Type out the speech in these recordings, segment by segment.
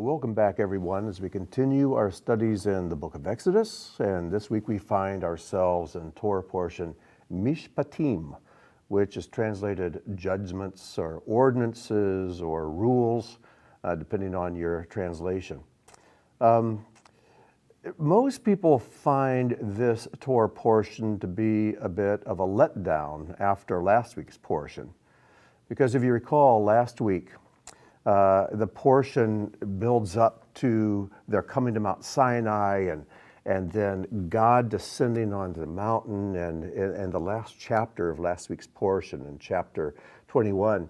Welcome back, everyone, as we continue our studies in the book of Exodus. And this week we find ourselves in Torah portion Mishpatim, which is translated judgments or ordinances or rules, depending on your translation. Most people find this Torah portion to be a bit of a letdown after last week's portion. Because if you recall, last week, the portion builds up to their coming to Mount Sinai and then God descending onto the mountain, and the last chapter of last week's portion, in chapter 21,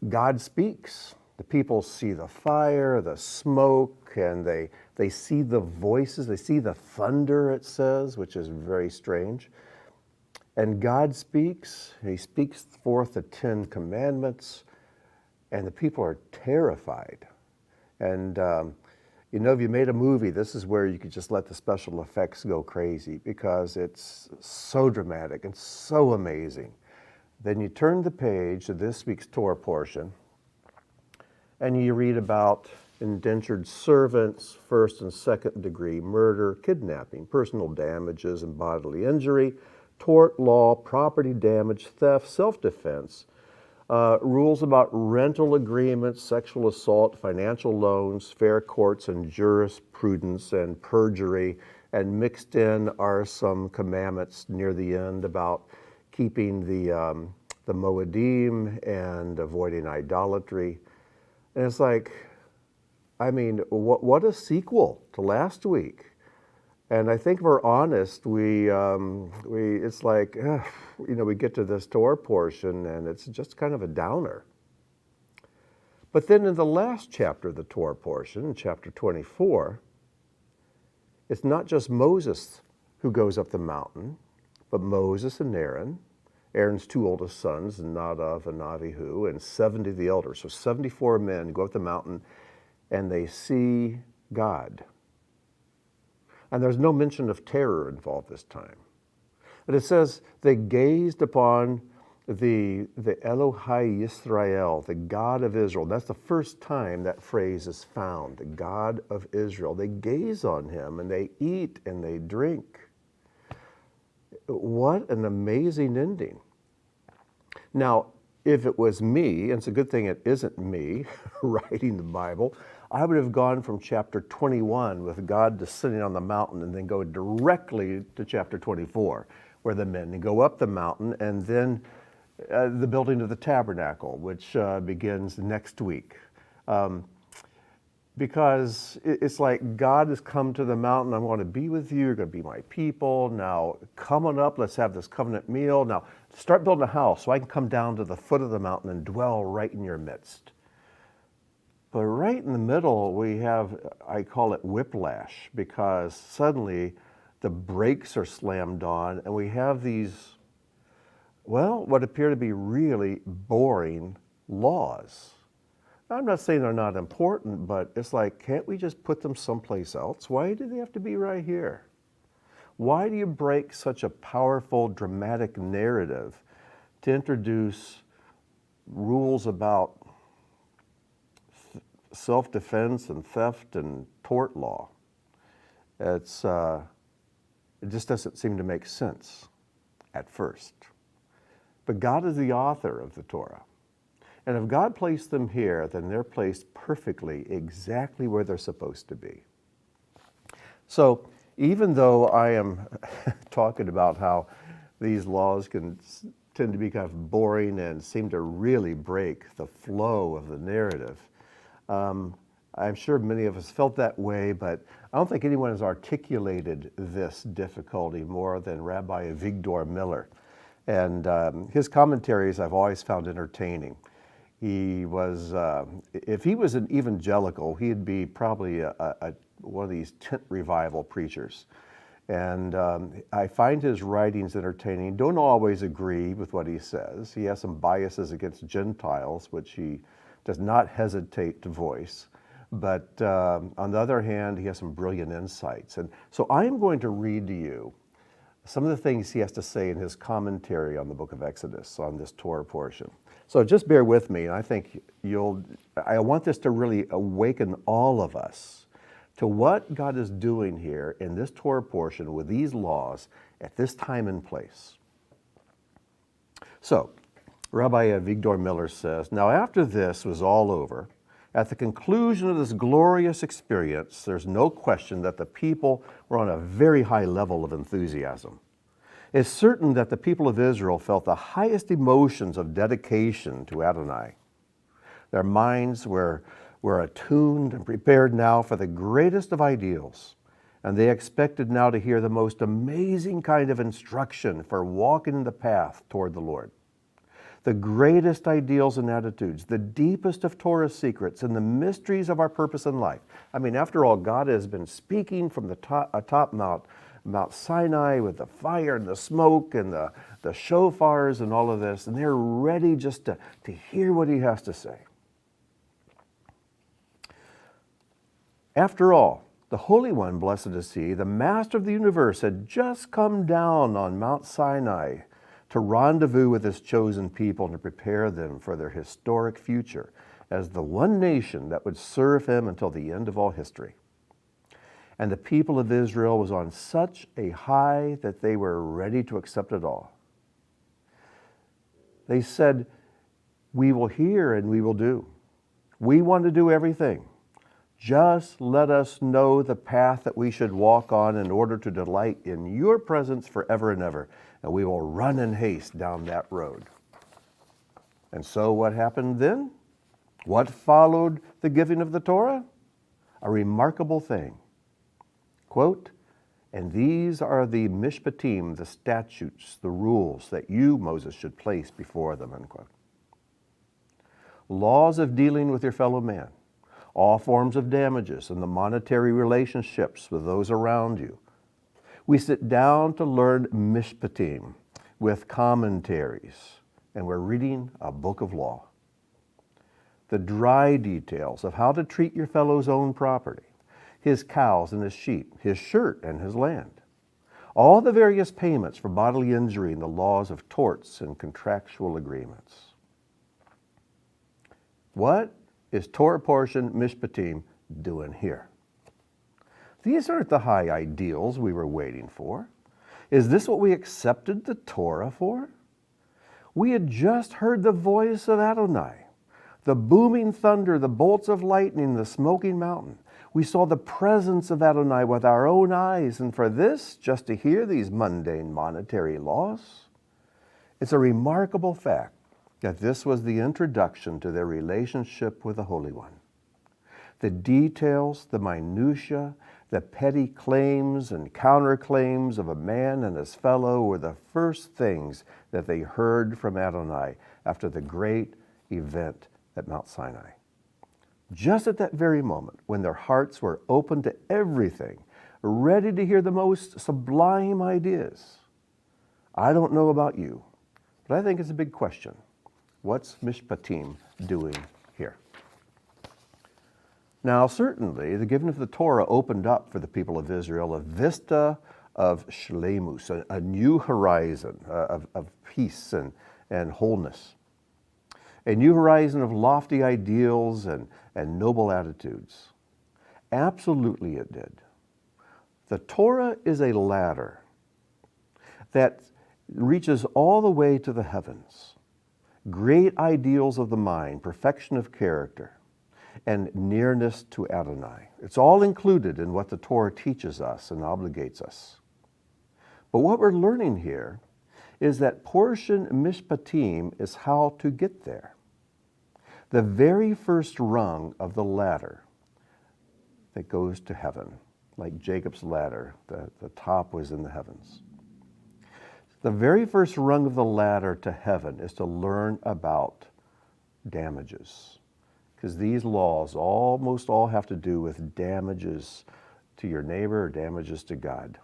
God speaks. The people see the fire, the smoke, and they see the voices, they see the thunder, it says, which is very strange. And God speaks, He speaks forth the 10 commandments, and the people are terrified. And if you made a movie, this is where you could just let the special effects go crazy because it's so dramatic and so amazing. Then you turn the page to this week's Torah portion, and you read about indentured servants, first and second degree murder, kidnapping, personal damages and bodily injury, tort law, property damage, theft, self-defense, rules about rental agreements, sexual assault, financial loans, fair courts and jurisprudence, and perjury. And mixed in are some commandments near the end about keeping the Moedim and avoiding idolatry. And it's like, what a sequel to last week. And I think if we're honest, it's like, we get to this Torah portion and it's just kind of a downer. But then in the last chapter of the Torah portion, chapter 24, it's not just Moses who goes up the mountain, but Moses and Aaron, Aaron's 2 oldest sons, Nadav and Avihu, and 70 of the elders. So 74 men go up the mountain and they see God. And there's no mention of terror involved this time. But it says they gazed upon the Elohai Yisrael, the God of Israel. That's the first time that phrase is found, the God of Israel. They gaze on him and they eat and they drink. What an amazing ending. Now, if it was me, and it's a good thing it isn't me writing the Bible, I would have gone from chapter 21 with God descending on the mountain and then go directly to chapter 24, where the men go up the mountain, and then the building of the tabernacle, which begins next week. Because it's like God has come to the mountain. I'm going to be with you. You're going to be my people. Now, come on up. Let's have this covenant meal. Now, start building a house so I can come down to the foot of the mountain and dwell right in your midst. But right in the middle, we have, I call it whiplash, because suddenly the brakes are slammed on and we have these, what appear to be really boring laws. I'm not saying they're not important, but it's like, can't we just put them someplace else? Why do they have to be right here? Why do you break such a powerful, dramatic narrative to introduce rules about self-defense and theft and tort law? It just doesn't seem to make sense at first. But God is the author of the Torah. And if God placed them here, then they're placed perfectly, exactly where they're supposed to be. So even though I am talking about how these laws can tend to be kind of boring and seem to really break the flow of the narrative, I'm sure many of us felt that way, but I don't think anyone has articulated this difficulty more than Rabbi Avigdor Miller. And his commentaries I've always found entertaining. He was, if he was an evangelical, he'd be probably one of these tent revival preachers. And I find his writings entertaining. Don't always agree with what he says. He has some biases against Gentiles, which he does not hesitate to voice. But on the other hand, he has some brilliant insights. And so I am going to read to you some of the things he has to say in his commentary on the book of Exodus, on this Torah portion. So just bear with me. I think I want this to really awaken all of us to what God is doing here in this Torah portion with these laws at this time and place. So, Rabbi Avigdor Miller says, now after this was all over, at the conclusion of this glorious experience, there's no question that the people were on a very high level of enthusiasm. It's certain that the people of Israel felt the highest emotions of dedication to Adonai. Their minds were attuned and prepared now for the greatest of ideals, and they expected now to hear the most amazing kind of instruction for walking in the path toward the Lord. The greatest ideals and attitudes, the deepest of Torah secrets, and the mysteries of our purpose in life. I mean, after all, God has been speaking from the top Mount Sinai with the fire and the smoke and the shofars and all of this, and they're ready just to hear what he has to say. After all, the Holy One, blessed is he, the Master of the universe, had just come down on Mount Sinai to rendezvous with his chosen people and to prepare them for their historic future as the one nation that would serve him until the end of all history. And the people of Israel was on such a high that they were ready to accept it all. They said, we will hear and we will do. We want to do everything. Just let us know the path that we should walk on in order to delight in your presence forever and ever, and we will run in haste down that road. And so what happened then? What followed the giving of the Torah? A remarkable thing. Quote, and these are the Mishpatim, the statutes, the rules that you, Moses, should place before them, unquote. Laws of dealing with your fellow man, all forms of damages and the monetary relationships with those around you. We sit down to learn Mishpatim with commentaries, and we're reading a book of law. The dry details of how to treat your fellow's own property, his cows and his sheep, his shirt and his land. All the various payments for bodily injury and the laws of torts and contractual agreements. What is Torah portion Mishpatim doing here? These aren't the high ideals we were waiting for. Is this what we accepted the Torah for? We had just heard the voice of Adonai, the booming thunder, the bolts of lightning, the smoking mountain. We saw the presence of Adonai with our own eyes, and for this, just to hear these mundane monetary laws? It's a remarkable fact that this was the introduction to their relationship with the Holy One. The details, the minutiae, the petty claims and counterclaims of a man and his fellow were the first things that they heard from Adonai after the great event at Mount Sinai. Just at that very moment, when their hearts were open to everything, ready to hear the most sublime ideas. I don't know about you, but I think it's a big question. What's Mishpatim doing here? Now, certainly, the giving of the Torah opened up for the people of Israel a vista of shleimus, a new horizon of peace and wholeness. A new horizon of lofty ideals and noble attitudes. Absolutely it did. The Torah is a ladder that reaches all the way to the heavens. Great ideals of the mind, perfection of character, and nearness to Adonai. It's all included in what the Torah teaches us and obligates us. But what we're learning here is that portion Mishpatim is how to get there. The very first rung of the ladder that goes to heaven, like Jacob's ladder, the top was in the heavens. The very first rung of the ladder to heaven is to learn about damages, because these laws almost all have to do with damages to your neighbor or damages to God.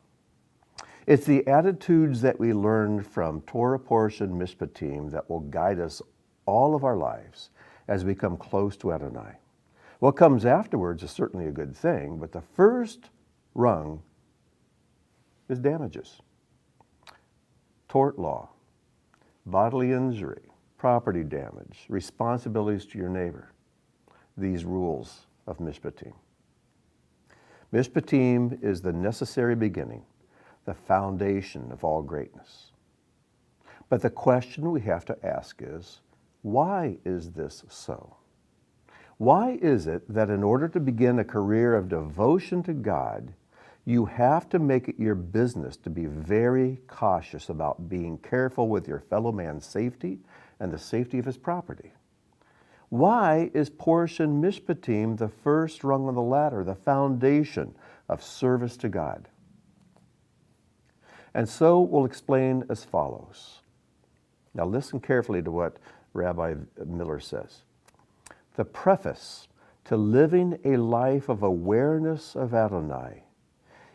It's the attitudes that we learn from Torah portion Mishpatim that will guide us all of our lives as we come close to Adonai. What comes afterwards is certainly a good thing, but the first rung is damages. tort law, bodily injury, property damage, responsibilities to your neighbor. These rules of Mishpatim. Mishpatim is the necessary beginning, the foundation of all greatness. But the question we have to ask is, why is this so? Why is it that in order to begin a career of devotion to God, you have to make it your business to be very cautious about being careful with your fellow man's safety and the safety of his property? Why is portion Mishpatim the first rung on the ladder, the foundation of service to God? And so we'll explain as follows. Now listen carefully to what Rabbi Miller says. The preface to living a life of awareness of Adonai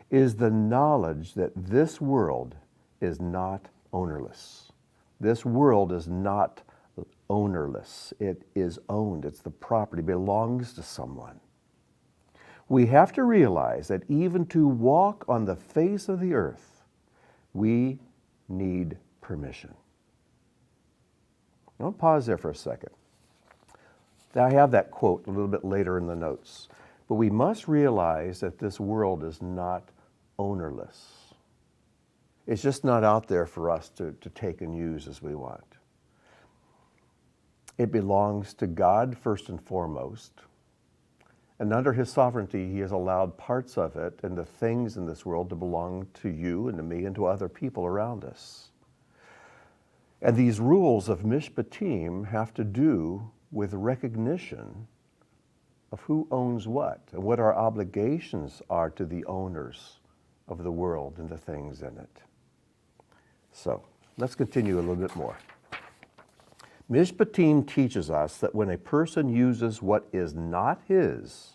is the knowledge that this world is not ownerless. This world is not ownerless. It is owned. It's the property, belongs to someone. We have to realize that even to walk on the face of the earth, we need permission. I'll pause there for a second. I have that quote a little bit later in the notes. But we must realize that this world is not ownerless. It's just not out there for us to take and use as we want. It belongs to God first and foremost. And under His sovereignty, He has allowed parts of it and the things in this world to belong to you and to me and to other people around us. And these rules of Mishpatim have to do with recognition of who owns what and what our obligations are to the owners of the world and the things in it. So, let's continue a little bit more. Mishpatim teaches us that when a person uses what is not his,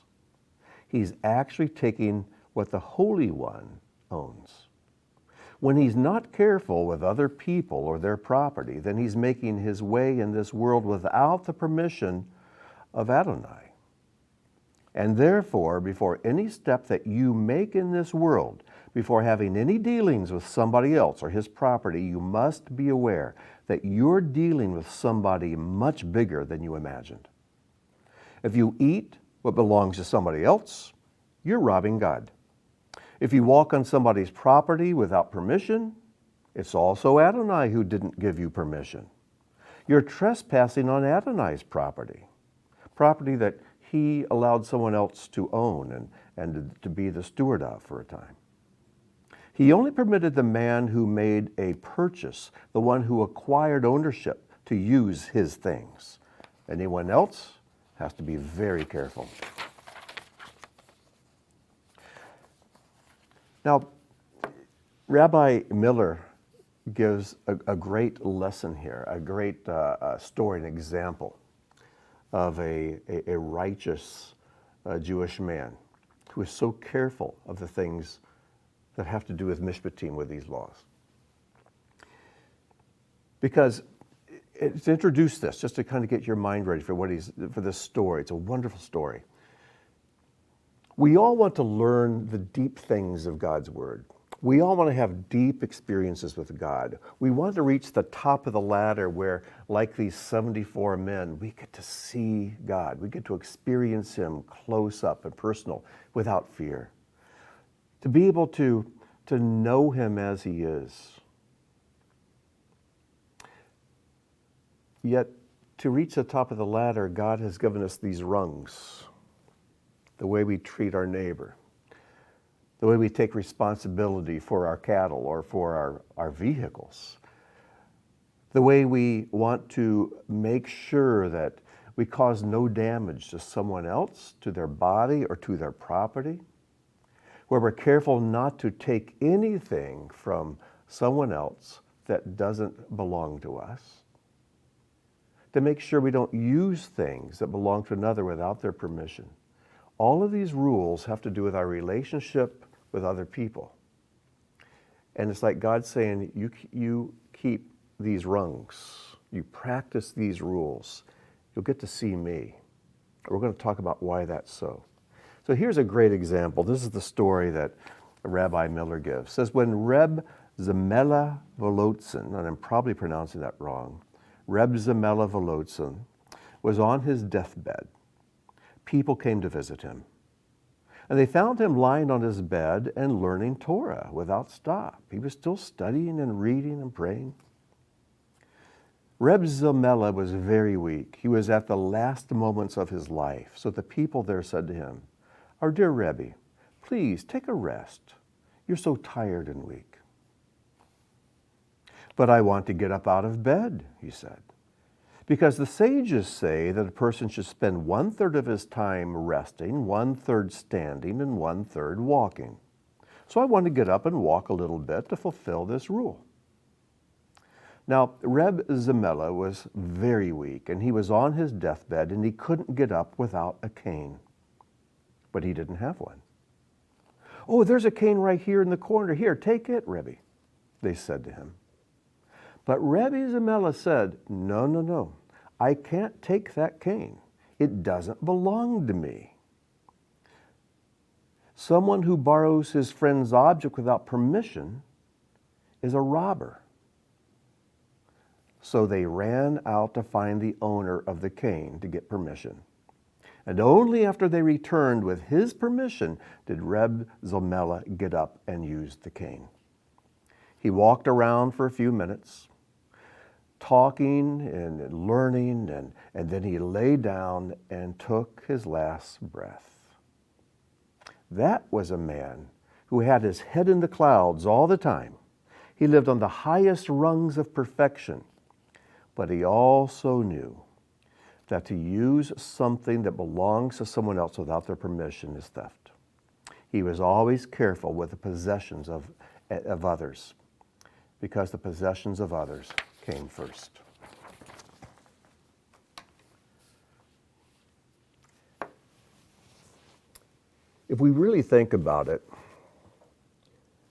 he's actually taking what the Holy One owns. When he's not careful with other people or their property, then he's making his way in this world without the permission of Adonai. And therefore, before any step that you make in this world, before having any dealings with somebody else or his property, you must be aware that you're dealing with somebody much bigger than you imagined. If you eat what belongs to somebody else, you're robbing God. If you walk on somebody's property without permission, it's also Adonai who didn't give you permission. You're trespassing on Adonai's property that He allowed someone else to own and to be the steward of for a time. He only permitted the man who made a purchase, the one who acquired ownership, to use his things. Anyone else has to be very careful. Now, Rabbi Miller gives a great lesson here, a great story, an example of a righteous Jewish man who is so careful of the things that have to do with Mishpatim, with these laws. Because to introduce this, just to kind of get your mind ready for this story. It's a wonderful story. We all want to learn the deep things of God's Word. We all want to have deep experiences with God. We want to reach the top of the ladder where, like these 74 men, we get to see God. We get to experience Him close up and personal without fear. To be able to know Him as He is. Yet, to reach the top of the ladder, God has given us these rungs. The way we treat our neighbor, the way we take responsibility for our cattle or for our vehicles, the way we want to make sure that we cause no damage to someone else, to their body or to their property, where we're careful not to take anything from someone else that doesn't belong to us, to make sure we don't use things that belong to another without their permission. All of these rules have to do with our relationship with other people. And it's like God saying, you keep these rungs, you practice these rules, you'll get to see me. We're going to talk about why that's so. So here's a great example. This is the story that Rabbi Miller gives. It says, when Reb Zemela Volodzin, and I'm probably pronouncing that wrong, Reb Zemela Volodzin, was on his deathbed. People came to visit him. And they found him lying on his bed and learning Torah without stop. He was still studying and reading and praying. Reb Zemela was very weak. He was at the last moments of his life. So the people there said to him, "Our dear Rebbe, please take a rest. You're so tired and weak." "But I want to get up out of bed," he said, "because the sages say that a person should spend 1/3 of his time resting, 1/3 standing, and 1/3 walking. So I want to get up and walk a little bit to fulfill this rule." Now, Reb Zemela was very weak, and he was on his deathbed, and he couldn't get up without a cane. But he didn't have one. "Oh, there's a cane right here in the corner. Here, take it, Rebbe," they said to him. But Rebbe Zemela said, No, I can't take that cane. It doesn't belong to me. Someone who borrows his friend's object without permission is a robber." So they ran out to find the owner of the cane to get permission. And only after they returned with his permission did Reb Zemela get up and use the cane. He walked around for a few minutes, talking and learning, and then he lay down and took his last breath. That was a man who had his head in the clouds all the time. He lived on the highest rungs of perfection, but he also knew that to use something that belongs to someone else without their permission is theft. He was always careful with the possessions of others, because the possessions of others came first. If we really think about it,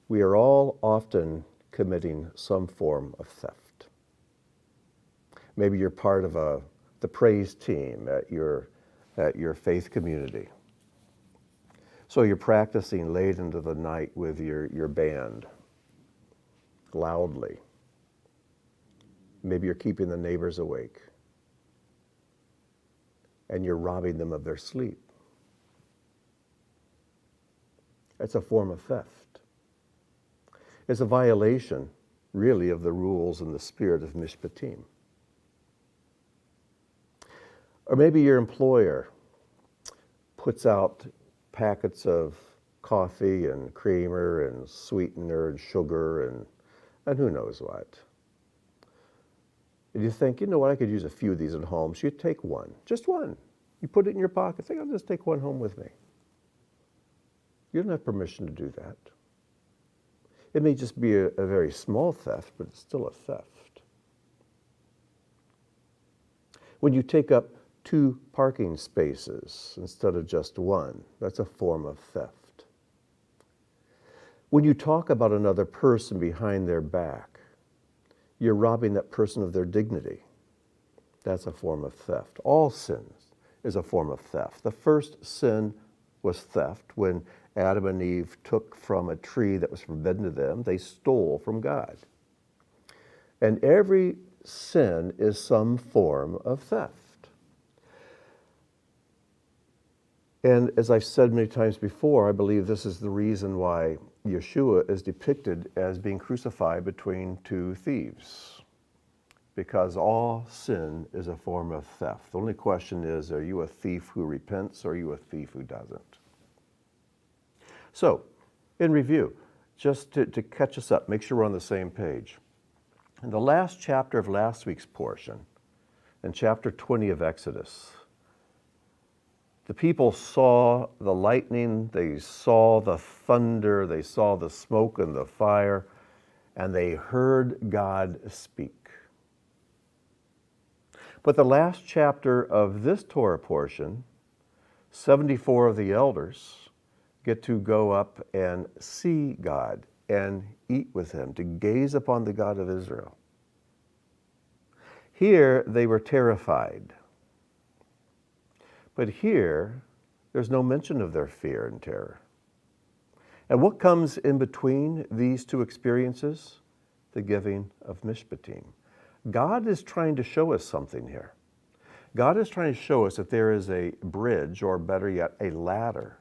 we are all often committing some form of theft. Maybe you're part of the praise team at your faith community. So you're practicing late into the night with your band, loudly. Maybe you're keeping the neighbors awake, and you're robbing them of their sleep. It's a form of theft. It's a violation, really, of the rules and the spirit of Mishpatim. Or maybe your employer puts out packets of coffee and creamer and sweetener and sugar and who knows what. And you think, you know what, I could use a few of these at home. So you take one, just one. You put it in your pocket. Think, I'll just take one home with me. You don't have permission to do that. It may just be a very small theft, but it's still a theft. When you take up 2 parking spaces instead of just one, that's a form of theft. When you talk about another person behind their back, you're robbing that person of their dignity. That's a form of theft. All sins is a form of theft. The first sin was theft. When Adam and Eve took from a tree that was forbidden to them, they stole from God. And every sin is some form of theft. And as I've said many times before, I believe this is the reason why Yeshua is depicted as being crucified between 2 thieves. Because all sin is a form of theft. The only question is, are you a thief who repents, or are you a thief who doesn't? So, in review, just to catch us up, make sure we're on the same page. In the last chapter of last week's portion, in chapter 20 of Exodus, the people saw the lightning, they saw the thunder, they saw the smoke and the fire, and they heard God speak. But the last chapter of this Torah portion, 74 of the elders get to go up and see God and eat with him, to gaze upon the God of Israel. Here they were terrified. But here, there's no mention of their fear and terror. And what comes in between these two experiences? The giving of Mishpatim. God is trying to show us something here. God is trying to show us that there is a bridge, or better yet, a ladder,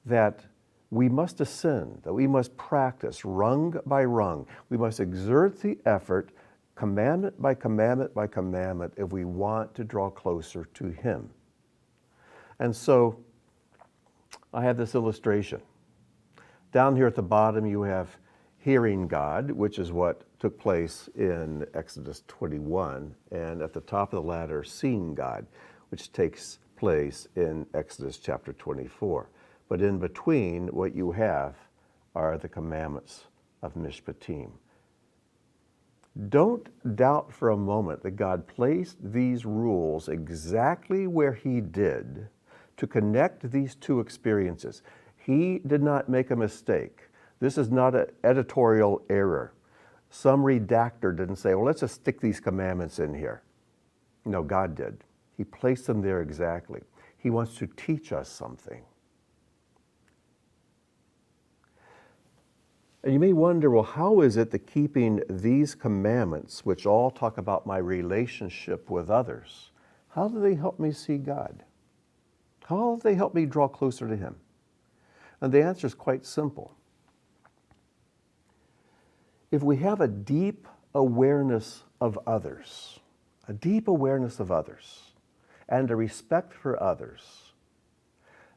that we must ascend, that we must practice rung by rung. We must exert the effort, commandment by commandment by commandment, if we want to draw closer to Him. And so I have this illustration. Down here at the bottom you have hearing God, which is what took place in Exodus 21, and at the top of the ladder, seeing God, which takes place in Exodus chapter 24. But in between, what you have are the commandments of Mishpatim. Don't doubt for a moment that God placed these rules exactly where He did to connect these two experiences. He did not make a mistake. This is not an editorial error. Some redactor didn't say, well, let's just stick these commandments in here. No, God did. He placed them there exactly. He wants to teach us something. And you may wonder, well, how is it that keeping these commandments, which all talk about my relationship with others, how do they help me see God? How do they help me draw closer to Him? And the answer is quite simple. If we have a deep awareness of others, and a respect for others,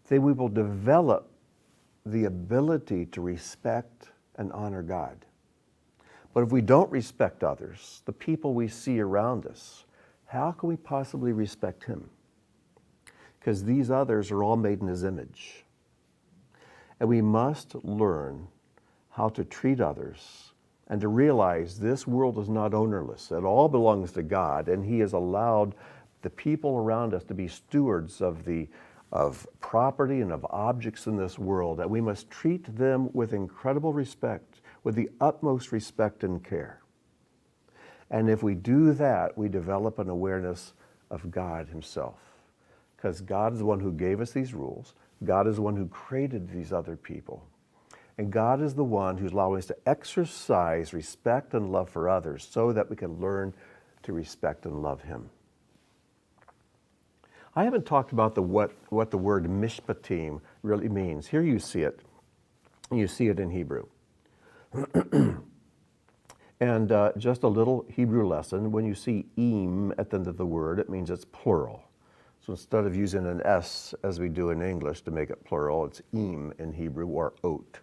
then we will develop the ability to respect and honor God. But if we don't respect others, the people we see around us, how can we possibly respect Him? Because these others are all made in His image. And we must learn how to treat others and to realize this world is not ownerless. It all belongs to God, and He has allowed the people around us to be stewards of property and of objects in this world, that we must treat them with incredible respect, with the utmost respect and care. And if we do that, we develop an awareness of God Himself. Because God is the one who gave us these rules. God is the one who created these other people. And God is the one who's allowing us to exercise respect and love for others so that we can learn to respect and love Him. I haven't talked about what the word Mishpatim really means. Here you see it. You see it in Hebrew. And just a little Hebrew lesson. When you see im at the end of the word, it means it's plural. So instead of using an S as we do in English to make it plural, it's im in Hebrew, or ot.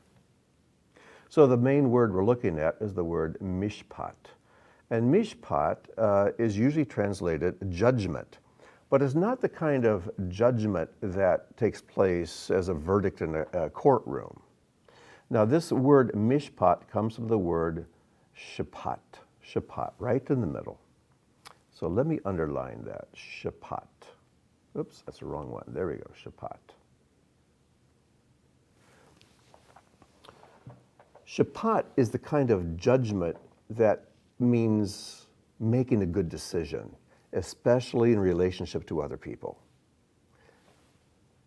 So the main word we're looking at is the word mishpat. And mishpat is usually translated judgment. But it's not the kind of judgment that takes place as a verdict in a courtroom. Now this word mishpat comes from the word shapat, right in the middle. So let me underline that, shapat. Oops, that's the wrong one. There we go, shapat. Shapat is the kind of judgment that means making a good decision, especially in relationship to other people.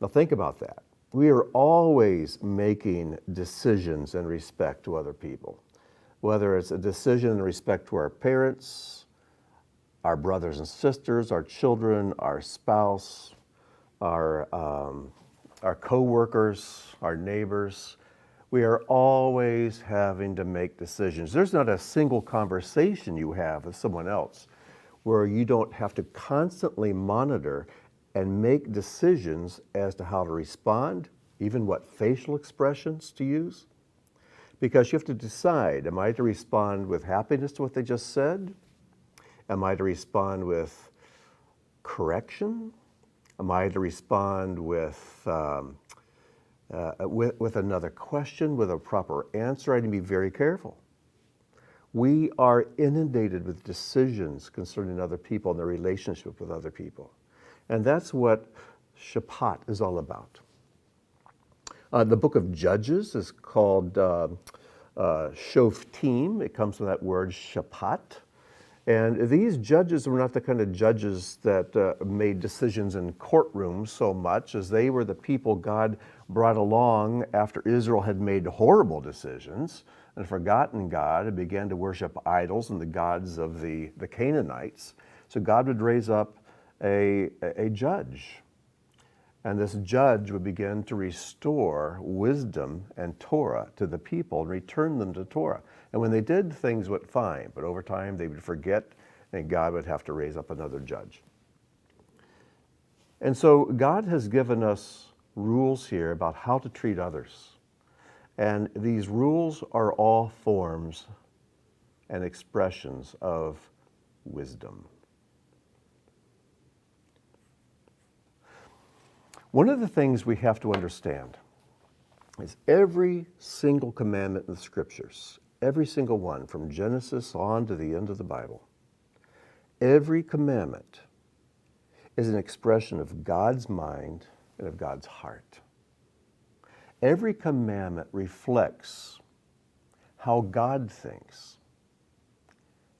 Now think about that. We are always making decisions in respect to other people, whether it's a decision in respect to our parents, our brothers and sisters, our children, our spouse, our co-workers, our neighbors. We are always having to make decisions. There's not a single conversation you have with someone else where you don't have to constantly monitor and make decisions as to how to respond, even what facial expressions to use. Because you have to decide, am I to respond with happiness to what they just said? Am I to respond with correction? Am I to respond with another question, with a proper answer? I need to be very careful. We are inundated with decisions concerning other people and their relationship with other people. And that's what Shapat is all about. The book of Judges is called Shoftim. It comes from that word Shapat. And these judges were not the kind of judges that made decisions in courtrooms so much as they were the people God brought along after Israel had made horrible decisions and forgotten God and began to worship idols and the gods of the Canaanites. So God would raise up a judge. And this judge would begin to restore wisdom and Torah to the people and return them to Torah. And when they did, things went fine. But over time, they would forget, and God would have to raise up another judge. And so God has given us rules here about how to treat others. And these rules are all forms and expressions of wisdom. One of the things we have to understand is every single commandment in the Scriptures, every single one from Genesis on to the end of the Bible, every commandment is an expression of God's mind and of God's heart. Every commandment reflects how God thinks,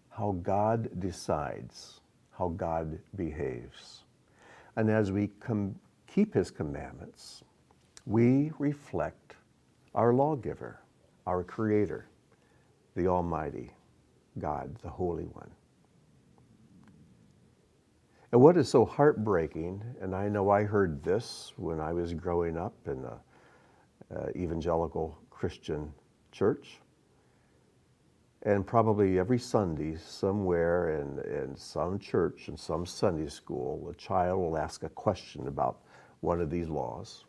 how God decides, how God behaves. And as we keep His commandments, we reflect our lawgiver, our Creator, the Almighty God, the Holy One. And what is so heartbreaking, and I know I heard this when I was growing up in an evangelical Christian church, and probably every Sunday somewhere in some church, in some Sunday school, a child will ask a question about one of these laws.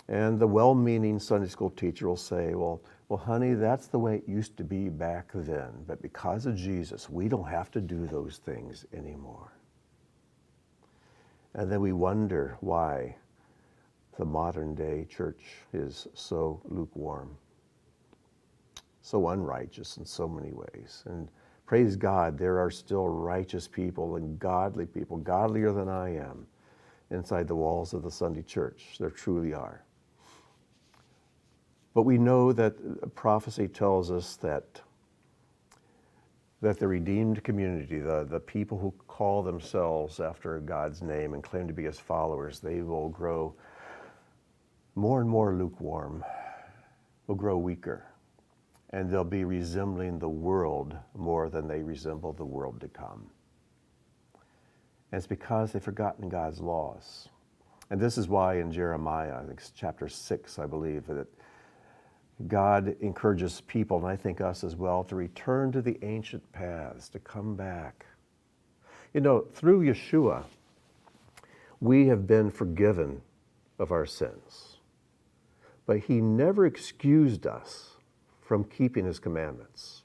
And the well-meaning Sunday school teacher will say, well, honey, that's the way it used to be back then. But because of Jesus, we don't have to do those things anymore. And then we wonder why the modern day church is so lukewarm, so unrighteous in so many ways. And praise God, there are still righteous people and godly people, godlier than I am, inside the walls of the Sunday church. There truly are. But we know that prophecy tells us that the redeemed community, the people who call themselves after God's name and claim to be His followers, they will grow more and more lukewarm, will grow weaker, and they'll be resembling the world more than they resemble the world to come. And it's because they've forgotten God's laws. And this is why in Jeremiah, I think it's chapter 6, I believe, that God encourages people, and I think us as well, to return to the ancient paths, to come back. You know, through Yeshua, we have been forgiven of our sins. But He never excused us from keeping His commandments.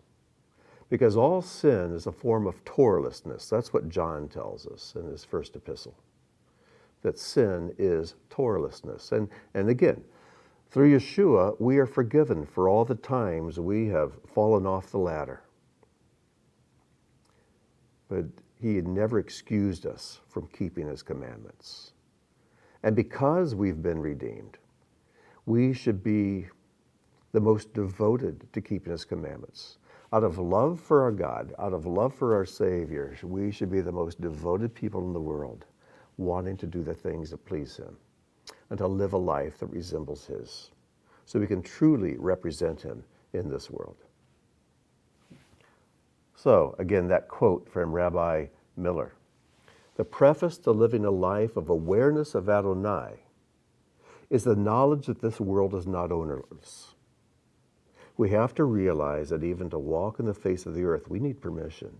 Because all sin is a form of Torahlessness. That's what John tells us in his first epistle. That sin is Torahlessness. And again, through Yeshua, we are forgiven for all the times we have fallen off the ladder. But He had never excused us from keeping His commandments. And because we've been redeemed, we should be the most devoted to keeping His commandments. Out of love for our God, out of love for our Savior, we should be the most devoted people in the world, wanting to do the things that please Him and to live a life that resembles His, so we can truly represent Him in this world. So, again, that quote from Rabbi Miller, the preface to living a life of awareness of Adonai is the knowledge that this world is not ownerless. We have to realize that even to walk in the face of the earth, we need permission.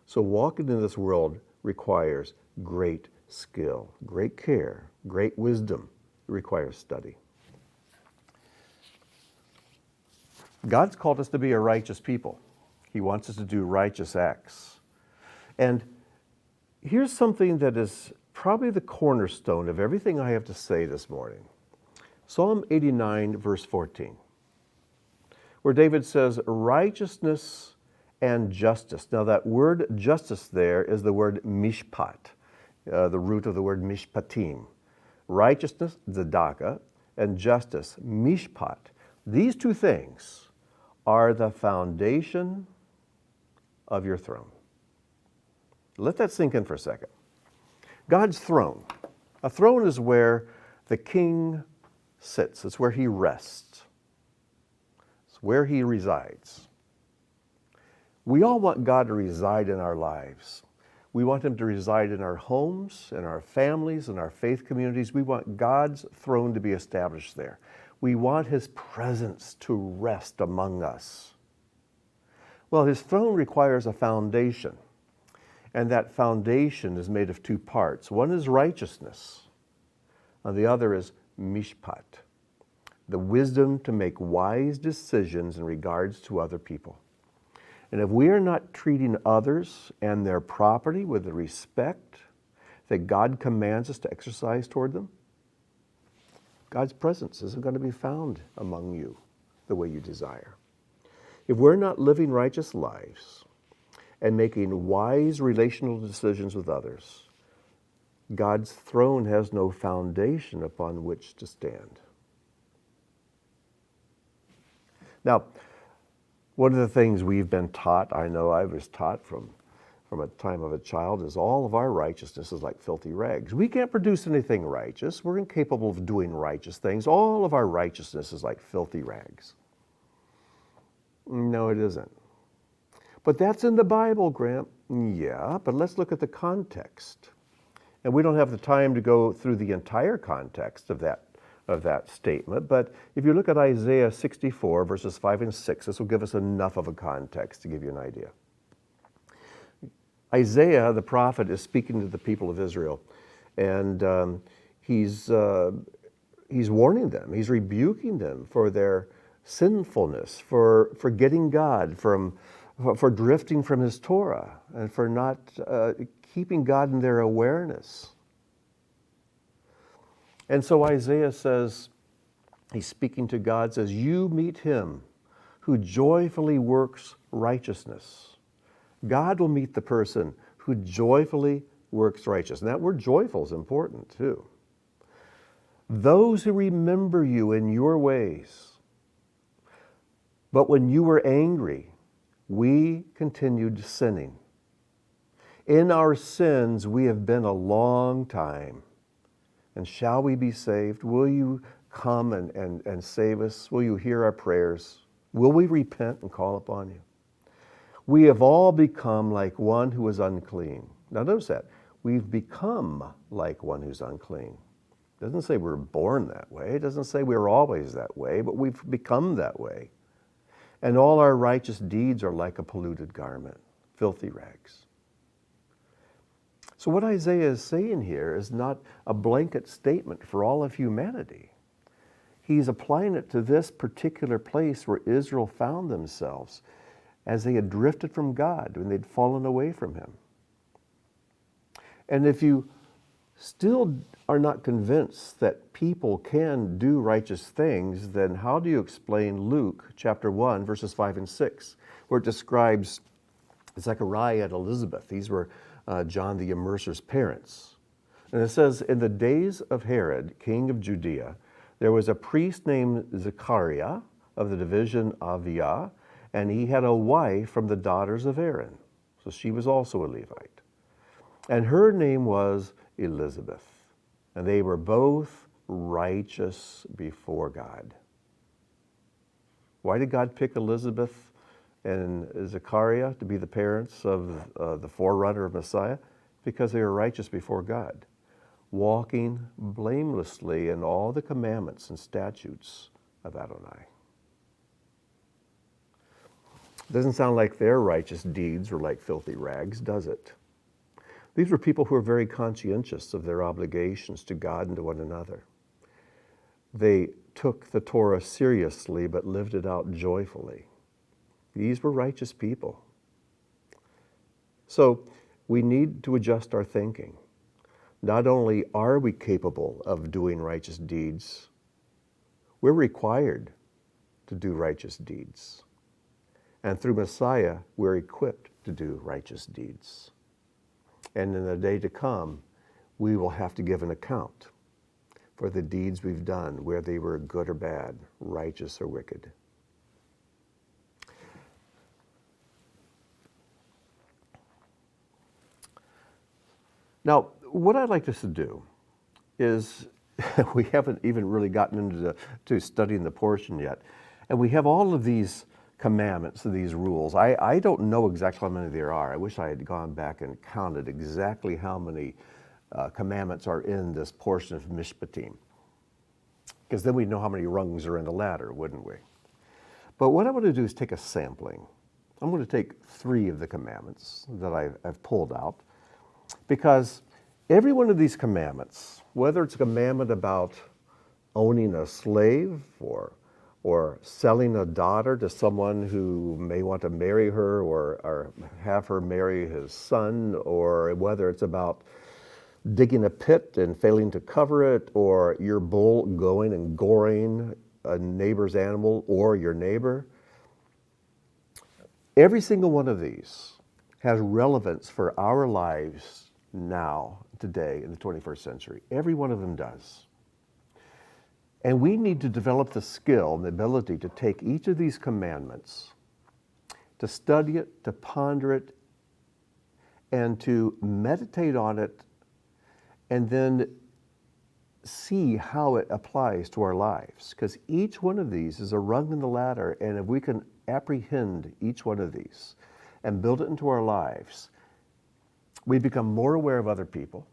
So walking in this world requires great skill, great care, great wisdom. It requires study. God's called us to be a righteous people. He wants us to do righteous acts. And here's something that is probably the cornerstone of everything I have to say this morning. Psalm 89, verse 14. Where David says, righteousness and justice. Now that word justice there is the word mishpat, the root of the word mishpatim. Righteousness, tzedakah, and justice, mishpat. These two things are the foundation of your throne. Let that sink in for a second. God's throne, A throne is where the king sits. It's where he rests. It's where he resides. We all want God to reside in our lives. We want him to reside in our homes, in our families, in our faith communities. We want God's throne to be established there. We want his presence to rest among us. Well, his throne requires a foundation, and that foundation is made of two parts. One is righteousness, and the other is Mishpat, the wisdom to make wise decisions in regards to other people. And if we are not treating others and their property with the respect that God commands us to exercise toward them, God's presence isn't going to be found among you the way you desire. If we're not living righteous lives and making wise relational decisions with others, God's throne has no foundation upon which to stand. Now, one of the things we've been taught, I know I was taught from a time of a child, is all of our righteousness is like filthy rags. We can't produce anything righteous. We're incapable of doing righteous things. All of our righteousness is like filthy rags. No, it isn't. But that's in the Bible, Grant. Yeah, but let's look at the context. And we don't have the time to go through the entire context of that statement, but if you look at Isaiah 64, verses 5 and 6, this will give us enough of a context to give you an idea. Isaiah, the prophet, is speaking to the people of Israel, and he's warning them, he's rebuking them for their sinfulness, for forgetting God, for drifting from his Torah, and for not keeping God in their awareness. And so Isaiah says, he's speaking to God, says, you meet him who joyfully works righteousness. God will meet the person who joyfully works righteousness. And that word joyful is important too. Those who remember you in your ways. But when you were angry, we continued sinning. In our sins we have been a long time. And shall we be saved? Will you come and save us? Will you hear our prayers? Will we repent and call upon you? We have all become like one who is unclean. Now notice that. We've become like one who's unclean. It doesn't say we're born that way. It doesn't say we're always that way, but we've become that way. And all our righteous deeds are like a polluted garment, filthy rags. So what Isaiah is saying here is not a blanket statement for all of humanity. He's applying it to this particular place where Israel found themselves as they had drifted from God, when they'd fallen away from him. And if you still are not convinced that people can do righteous things, then how do you explain Luke chapter 1, verses 5 and 6, where it describes Zechariah and Elizabeth? These were John the Immerser's parents. And it says, in the days of Herod, king of Judea, there was a priest named Zechariah of the division of Abia, and he had a wife from the daughters of Aaron. So she was also a Levite. And her name was Elizabeth. And they were both righteous before God. Why did God pick Elizabeth and Zechariah to be the parents of the forerunner of Messiah? Because they were righteous before God, walking blamelessly in all the commandments and statutes of Adonai. Doesn't sound like their righteous deeds were like filthy rags, does it? These were people who were very conscientious of their obligations to God and to one another. They took the Torah seriously but lived it out joyfully. These were righteous people. So we need to adjust our thinking. Not only are we capable of doing righteous deeds, we're required to do righteous deeds. And through Messiah, we're equipped to do righteous deeds. And in the day to come, we will have to give an account for the deeds we've done, whether they were good or bad, righteous or wicked. Now, what I'd like us to do is we haven't even really gotten into to studying the portion yet. And we have all of these commandments, these rules. I don't know exactly how many there are. I wish I had gone back and counted exactly how many commandments are in this portion of Mishpatim. Because then we'd know how many rungs are in the ladder, wouldn't we? But what I want to do is take a sampling. I'm going to take 3 of the commandments that I've pulled out, because every one of these commandments, whether it's a commandment about owning a slave or selling a daughter to someone who may want to marry her or have her marry his son, or whether it's about digging a pit and failing to cover it, or your bull going and goring a neighbor's animal or your neighbor. Every single one of these has relevance for our lives now, today, in the 21st century. Every one of them does. And we need to develop the skill and the ability to take each of these commandments, to study it, to ponder it, and to meditate on it, and then see how it applies to our lives. Because each one of these is a rung in the ladder, and if we can apprehend each one of these and build it into our lives, we become more aware of other people,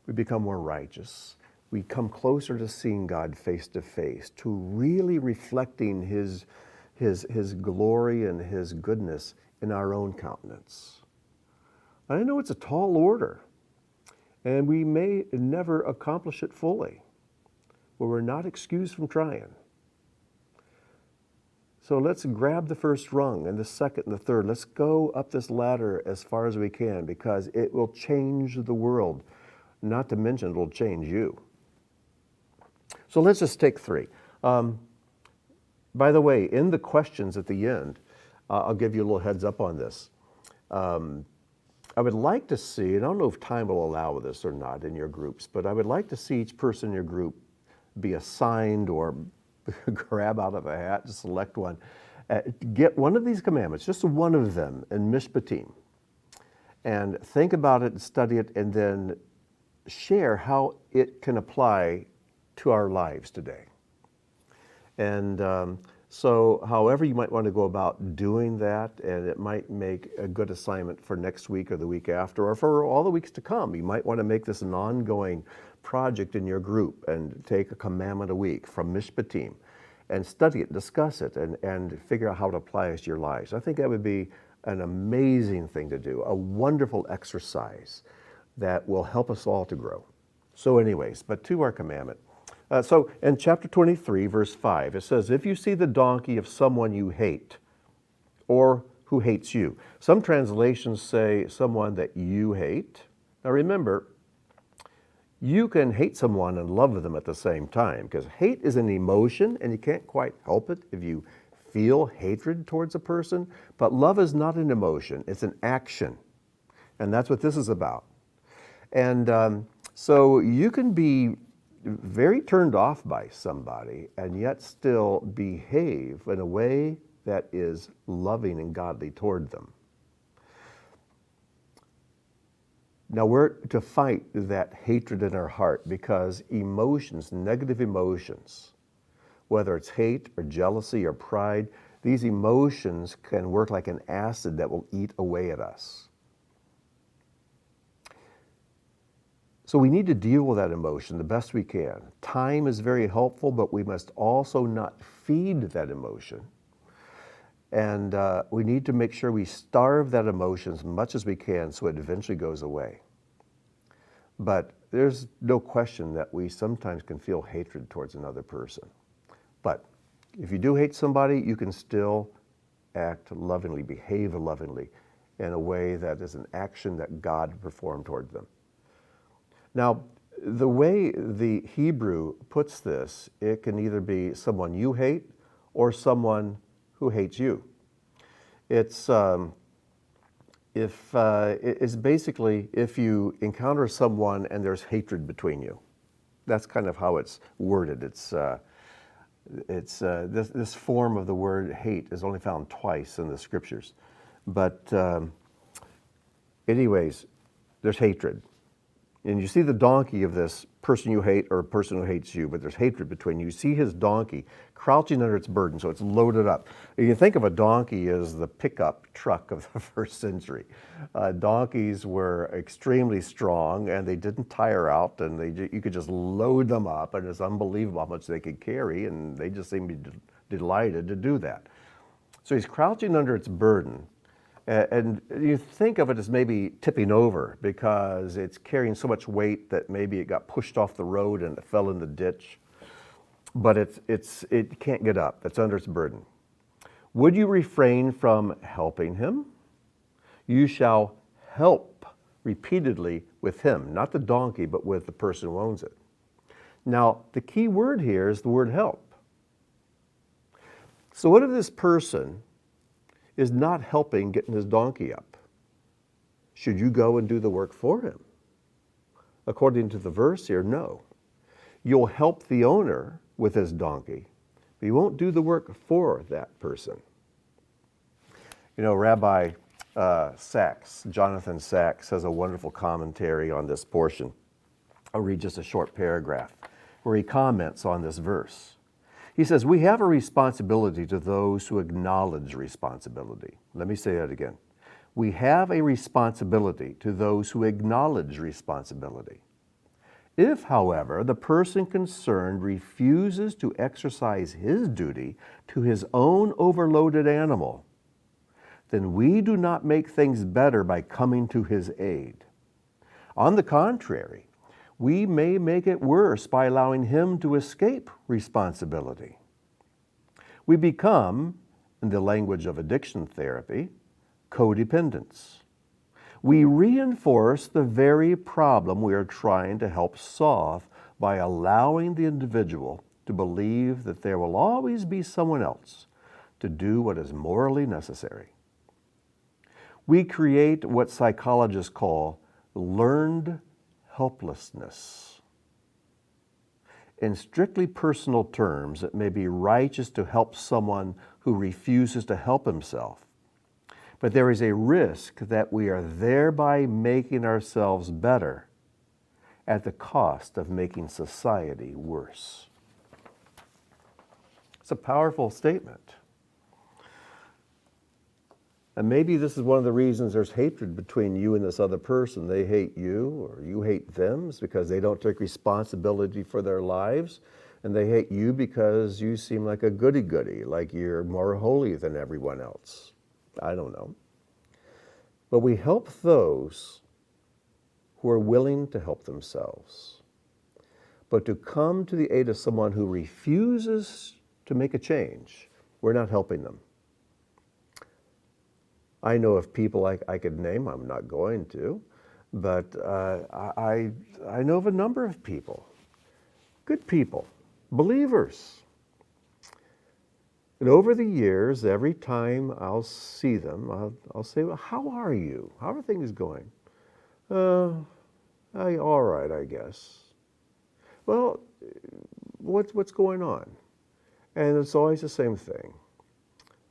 we become more righteous, we come closer to seeing God face to face, to really reflecting His glory and His goodness in our own countenance. I know it's a tall order, and we may never accomplish it fully, but we're not excused from trying. So let's grab the first rung and the second and the third. Let's go up this ladder as far as we can, because it will change the world. Not to mention it will change you. So let's just take 3. By the way, in the questions at the end, I'll give you a little heads up on this. I would like to see, and I don't know if time will allow this or not in your groups, but I would like to see each person in your group be assigned or grab out of a hat, select one, get one of these commandments, just one of them in Mishpatim, and think about it and study it, and then share how it can apply to our lives today. And so however you might want to go about doing that, and it might make a good assignment for next week or the week after, or for all the weeks to come. You might want to make this an ongoing project in your group and take a commandment a week from Mishpatim and study it, discuss it, and figure out how to apply it to your lives. I think that would be an amazing thing to do, a wonderful exercise that will help us all to grow. So anyways, but to our commandment. So in chapter 23, verse 5, it says, if you see the donkey of someone you hate, or who hates you. Some translations say someone that you hate. Now remember, you can hate someone and love them at the same time, because hate is an emotion, and you can't quite help it if you feel hatred towards a person. But love is not an emotion, it's an action. And that's what this is about. And so you can be very turned off by somebody and yet still behave in a way that is loving and godly toward them. Now we're to fight that hatred in our heart, because emotions, negative emotions, whether it's hate or jealousy or pride, these emotions can work like an acid that will eat away at us. So we need to deal with that emotion the best we can. Time is very helpful, but we must also not feed that emotion. And we need to make sure we starve that emotion as much as we can so it eventually goes away. But there's no question that we sometimes can feel hatred towards another person. But if you do hate somebody, you can still act lovingly, behave lovingly in a way that is an action that God performed toward them. Now, the way the Hebrew puts this, it can either be someone you hate or someone who hates you. It's basically if you encounter someone and there's hatred between you. That's kind of how it's worded. This form of the word hate is only found twice in the scriptures. But anyways, there's hatred. and you see the donkey of this person you hate or a person who hates you, but there's hatred between you. You see his donkey crouching under its burden, so it's loaded up. You think of a donkey as the pickup truck of the first century. Donkeys were extremely strong, and they didn't tire out, and you could just load them up, and it's unbelievable how much they could carry, and they just seemed to be delighted to do that. So he's crouching under its burden. And you think of it as maybe tipping over because it's carrying so much weight that maybe it got pushed off the road and it fell in the ditch. But it can't get up. It's under its burden. Would you refrain from helping him? You shall help repeatedly with him, not the donkey, but with the person who owns it. Now, the key word here is the word help. So what if this person is not helping getting his donkey up? Should you go and do the work for him? According to the verse here, no. You'll help the owner with his donkey, but you won't do the work for that person. You know, Rabbi Jonathan Sachs, has a wonderful commentary on this portion. I'll read just a short paragraph where he comments on this verse. He says, we have a responsibility to those who acknowledge responsibility. Let me say that again. We have a responsibility to those who acknowledge responsibility. If, however, the person concerned refuses to exercise his duty to his own overloaded animal, then we do not make things better by coming to his aid. On the contrary, we may make it worse by allowing him to escape responsibility. We become, in the language of addiction therapy, codependents. We reinforce the very problem we are trying to help solve by allowing the individual to believe that there will always be someone else to do what is morally necessary. We create what psychologists call learned helplessness. In strictly personal terms, it may be righteous to help someone who refuses to help himself, but there is a risk that we are thereby making ourselves better at the cost of making society worse. It's a powerful statement. And maybe this is one of the reasons there's hatred between you and this other person. They hate you or you hate them. It's because they don't take responsibility for their lives. And they hate you because you seem like a goody-goody, like you're more holy than everyone else. I don't know. But we help those who are willing to help themselves. But to come to the aid of someone who refuses to make a change, we're not helping them. I know of people I could name, I'm not going to, but I know of a number of people, good people, believers. And over the years, every time I'll see them, I'll say, well, how are you? How are things going? All right, I guess. Well, what's going on? And it's always the same thing.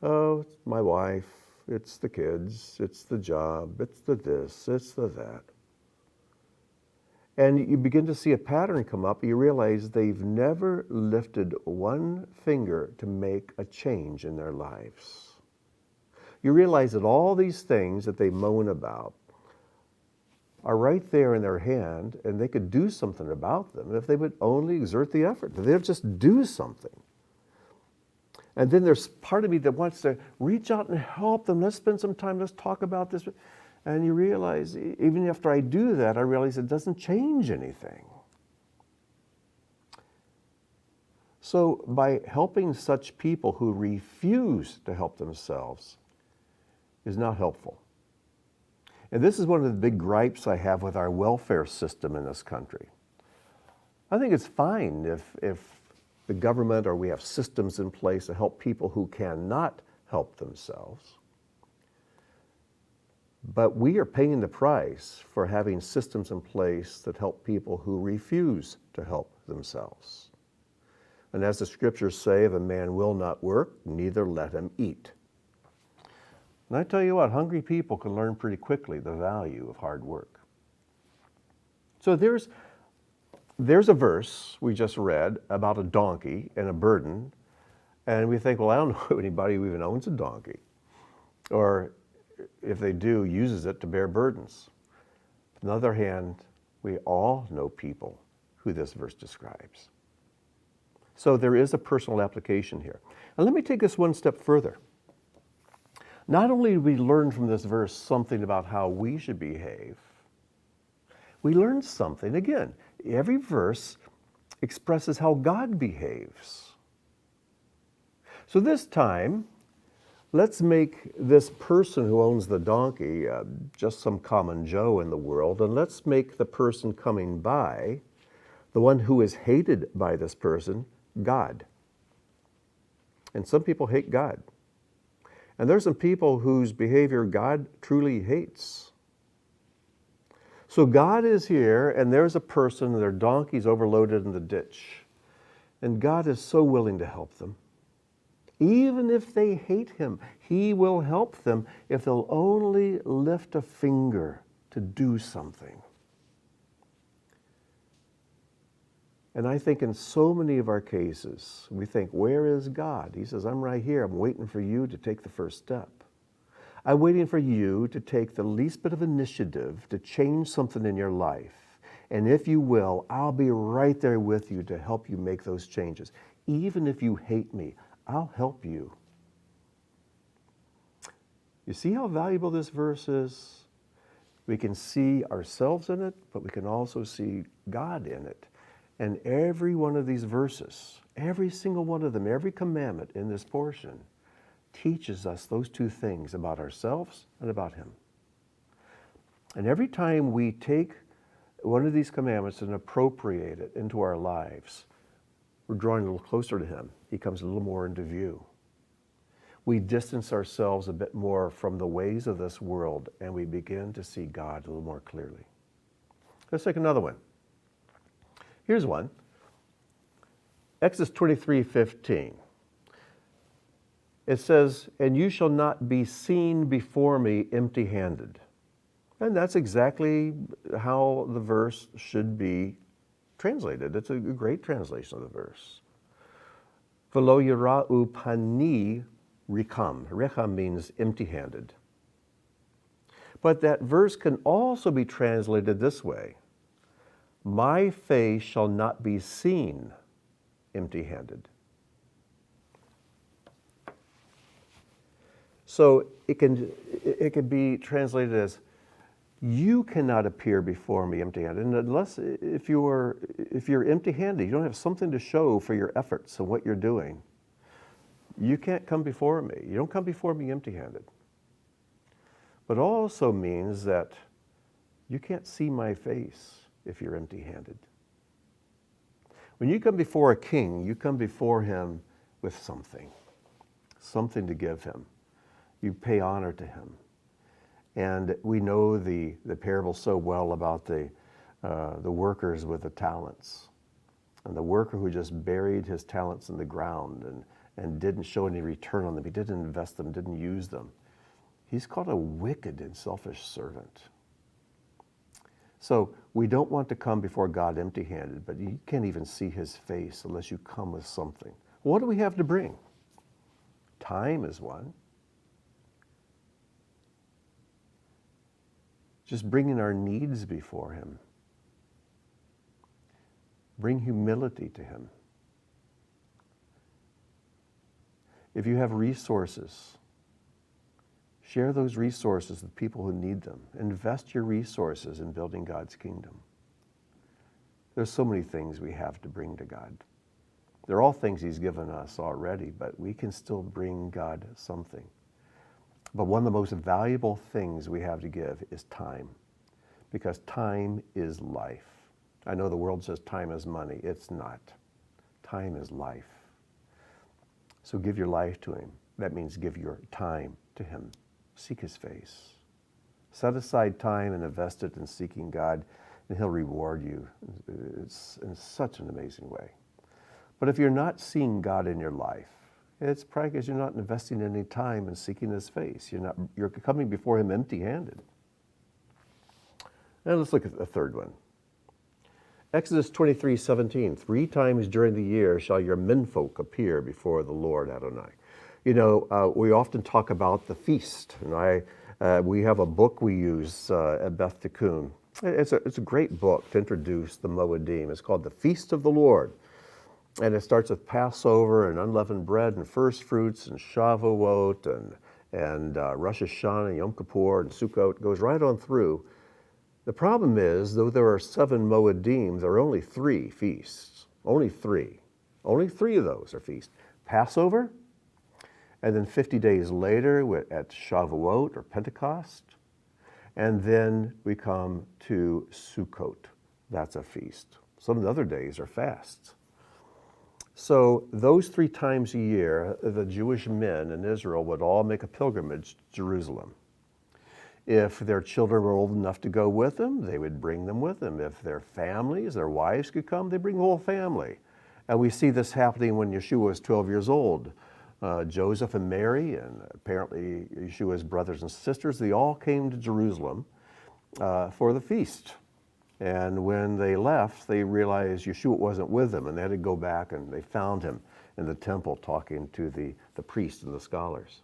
Oh, it's my wife. It's the kids, it's the job, it's the this, it's the that. And you begin to see a pattern come up. You realize they've never lifted one finger to make a change in their lives. You realize that all these things that they moan about are right there in their hand, and they could do something about them if they would only exert the effort. They'll just do something. And then there's part of me that wants to reach out and help them. Let's spend some time, let's talk about this. And you realize, even after I do that, I realize it doesn't change anything. So by helping such people who refuse to help themselves is not helpful. And this is one of the big gripes I have with our welfare system in this country. I think it's fine if the government or we have systems in place to help people who cannot help themselves. But we are paying the price for having systems in place that help people who refuse to help themselves. And as the scriptures say, if a man will not work, neither let him eat. And I tell you what, hungry people can learn pretty quickly the value of hard work. So there's a verse we just read about a donkey and a burden, and we think, well, I don't know anybody who even owns a donkey, or if they do, uses it to bear burdens. On the other hand, we all know people who this verse describes. So there is a personal application here. And let me take this one step further. Not only do we learn from this verse something about how we should behave, we learn something. Again, every verse expresses how God behaves. So this time, let's make this person who owns the donkey just some common Joe in the world, and let's make the person coming by, the one who is hated by this person, God. And some people hate God. And there's some people whose behavior God truly hates. So God is here, and there's a person, their donkey's overloaded in the ditch. And God is so willing to help them. Even if they hate him, he will help them if they'll only lift a finger to do something. And I think in so many of our cases, we think, where is God? He says, I'm right here. I'm waiting for you to take the first step. I'm waiting for you to take the least bit of initiative to change something in your life. And if you will, I'll be right there with you to help you make those changes. Even if you hate me, I'll help you. You see how valuable this verse is? We can see ourselves in it, but we can also see God in it. And every one of these verses, every single one of them, every commandment in this portion teaches us those two things about ourselves and about him. And every time we take one of these commandments and appropriate it into our lives, we're drawing a little closer to him. He comes a little more into view. We distance ourselves a bit more from the ways of this world, and we begin to see God a little more clearly. Let's take another one. Here's one. Exodus 23:15. It says, and you shall not be seen before me empty-handed. And that's exactly how the verse should be translated. It's a great translation of the verse. V'lo yira'u pani rikam. Rikam means empty-handed. But that verse can also be translated this way. My face shall not be seen empty-handed. So it can be translated as, you cannot appear before me empty-handed. And unless, if you're empty-handed, you don't have something to show for your efforts and what you're doing, you can't come before me. You don't come before me empty-handed. But it also means that you can't see my face if you're empty-handed. When you come before a king, you come before him with something to give him. You pay honor to him. And we know the parable so well about the workers with the talents. And the worker who just buried his talents in the ground and didn't show any return on them. He didn't invest them, didn't use them. He's called a wicked and selfish servant. So we don't want to come before God empty-handed, but you can't even see his face unless you come with something. What do we have to bring? Time is one. Just bringing our needs before him. Bring humility to him. If you have resources, share those resources with people who need them. Invest your resources in building God's kingdom. There's so many things we have to bring to God. They're all things he's given us already, but we can still bring God something. But one of the most valuable things we have to give is time, because time is life. I know the world says time is money. It's not. Time is life. So give your life to him. That means give your time to him. Seek his face. Set aside time and invest it in seeking God, and he'll reward you. It's in such an amazing way. But if you're not seeing God in your life, it's probably because you're not investing any time in seeking his face. You're coming before him empty-handed. Now let's look at the third one. Exodus 23:17, 3 times during the year shall your menfolk appear before the Lord Adonai. You know, we often talk about the feast, and we have a book we use at Beth Tikkun. It's a great book to introduce the Moedim. It's called The Feast of the Lord. And it starts with Passover and unleavened bread and first fruits and Shavuot and Rosh Hashanah, Yom Kippur, and Sukkot. It goes right on through. The problem is, though there are 7 Moedim, there are only 3 feasts. Only 3. Only 3 of those are feasts. Passover, and then 50 days later at Shavuot or Pentecost. And then we come to Sukkot. That's a feast. Some of the other days are fasts. So those 3 times a year, the Jewish men in Israel would all make a pilgrimage to Jerusalem. If their children were old enough to go with them, they would bring them with them. If their families, their wives could come, they bring the whole family. And we see this happening when Yeshua was 12 years old. Joseph and Mary, and apparently Yeshua's brothers and sisters, they all came to Jerusalem for the feast. And when they left, they realized Yeshua wasn't with them, and they had to go back, and they found him in the temple talking to the priests and the scholars.